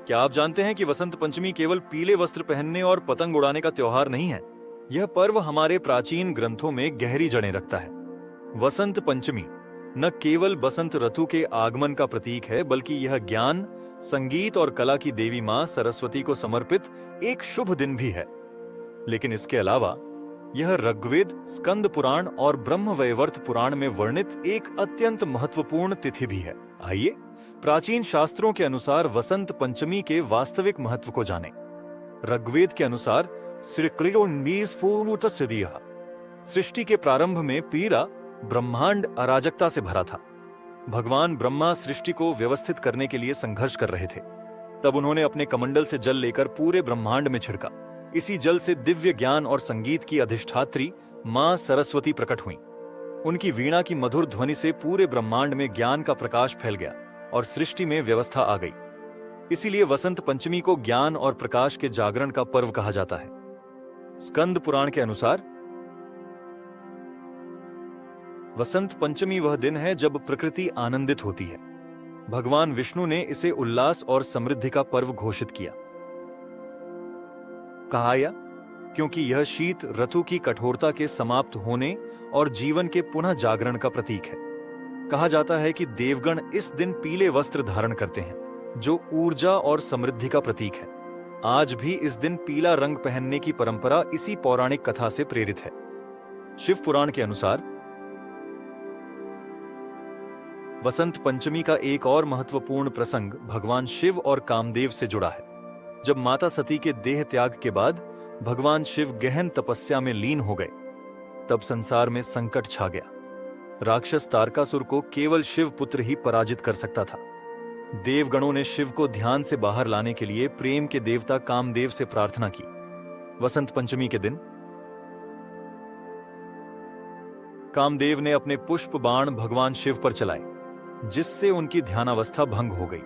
क्या आप जानते हैं कि वसंत पंचमी केवल पीले वस्त्र पहनने और पतंग उड़ाने का त्योहार नहीं है? यह पर्व हमारे प्राचीन ग्रंथों में गहरी जड़ें रखता है। वसंत पंचमी न केवल बसंत ऋतु के आगमन का प्रतीक है, बल्कि यह ज्ञान, संगीत और कला की देवी मां सरस्वती को समर्पित एक शुभ दिन भी है। लेकिन इसके अलावा यह ऋग्वेद, स्कंद पुराण और ब्रह्मवैवर्त पुराण में वर्णित एक अत्यंत महत्वपूर्ण तिथि भी है। आइए प्राचीन शास्त्रों के अनुसार वसंत पंचमी के वास्तविक महत्व को जानें। ऋग्वेद के अनुसार सृष्टि के प्रारंभ में पूरा ब्रह्मांड अराजकता से भरा था। भगवान ब्रह्मा सृष्टि को व्यवस्थित करने के लिए संघर्ष कर रहे थे। तब उन्होंने अपने कमंडल से जल लेकर पूरे ब्रह्मांड में छिड़का। इसी जल से दिव्य ज्ञान और संगीत की अधिष्ठात्री मां सरस्वती प्रकट हुईं। उनकी वीणा की मधुर ध्वनि से पूरे ब्रह्मांड में ज्ञान का प्रकाश फैल गया और सृष्टि में व्यवस्था आ गई। इसीलिए वसंत पंचमी को ज्ञान और प्रकाश के जागरण का पर्व कहा जाता है। स्कंद पुराण के अनुसार वसंत पंचमी वह दिन है जब प्रकृति आनंदित होती है। भगवान विष्णु ने इसे उल्लास और समृद्धि का पर्व घोषित किया। कहा या क्योंकि यह शीत ऋतु की कठोरता के समाप्त होने और जीवन के पुनः जागरण का प्रतीक है। कहा जाता है कि देवगण इस दिन पीले वस्त्र धारण करते हैं, जो ऊर्जा और समृद्धि का प्रतीक है। आज भी इस दिन पीला रंग पहनने की परंपरा इसी पौराणिक कथा से प्रेरित है। शिव पुराण के अनुसार वसंत पंचमी का एक और महत्वपूर्ण प्रसंग भगवान शिव और कामदेव से जुड़ा है। जब माता सती के देह त्याग के बाद भगवान शिव गहन तपस्या में लीन हो गए, तब संसार में संकट छा गया। राक्षस तारकासुर को केवल शिव पुत्र ही पराजित कर सकता था। देवगणों ने शिव को ध्यान से बाहर लाने के लिए प्रेम के देवता कामदेव से प्रार्थना की। वसंत पंचमी के दिन कामदेव ने अपने पुष्प बाण भगवान शिव पर चलाए, जिससे उनकी ध्यानावस्था भंग हो गई।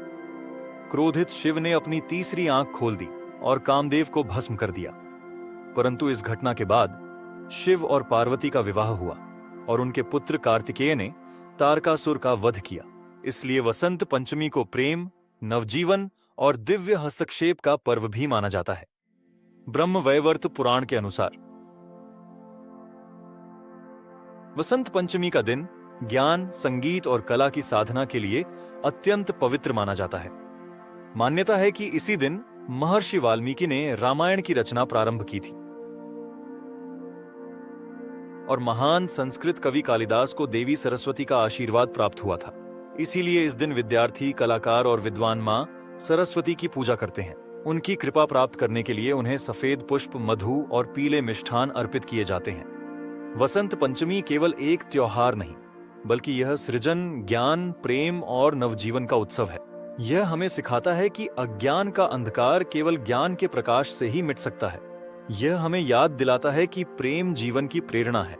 क्रोधित शिव ने अपनी तीसरी आंख खोल दी और कामदेव को भस्म कर दिया। परंतु इस घटना के बाद शिव और पार्वती का विवाह हुआ और उनके पुत्र कार्तिकेय ने तारकासुर का वध किया। इसलिए वसंत पंचमी को प्रेम, नवजीवन और दिव्य हस्तक्षेप का पर्व भी माना जाता है। ब्रह्मवैवर्त पुराण के अनुसार वसंत पंचमी का दिन ज्ञान, संगीत और कला की साधना के लिए अत्यंत पवित्र माना जाता है। मान्यता है कि इसी दिन महर्षि वाल्मीकि ने रामायण की रचना प्रारंभ की थी और महान संस्कृत कवि कालिदास को देवी सरस्वती का आशीर्वाद प्राप्त हुआ था। इसीलिए इस दिन विद्यार्थी, कलाकार और विद्वान मां सरस्वती की पूजा करते हैं। उनकी कृपा प्राप्त करने के लिए उन्हें सफेद पुष्प, मधु और पीले मिष्ठान अर्पित किए जाते हैं। वसंत पंचमी केवल एक त्योहार नहीं, बल्कि यह सृजन, ज्ञान, प्रेम और नवजीवन का उत्सव है। यह हमें सिखाता है कि अज्ञान का अंधकार केवल ज्ञान के प्रकाश से ही मिट सकता है। यह हमें याद दिलाता है कि प्रेम जीवन की प्रेरणा है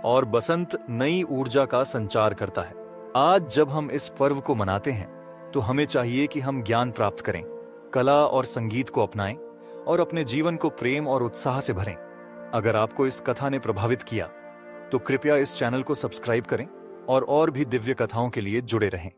और बसंत नई ऊर्जा का संचार करता है। आज जब हम इस पर्व को मनाते हैं, तो हमें चाहिए कि हम ज्ञान प्राप्त करें, कला और संगीत को अपनाएं और अपने जीवन को प्रेम और उत्साह से भरें। अगर आपको इस कथा ने प्रभावित किया, तो कृपया इस चैनल को सब्सक्राइब करें और भी दिव्य कथाओं के लिए जुड़े रहें।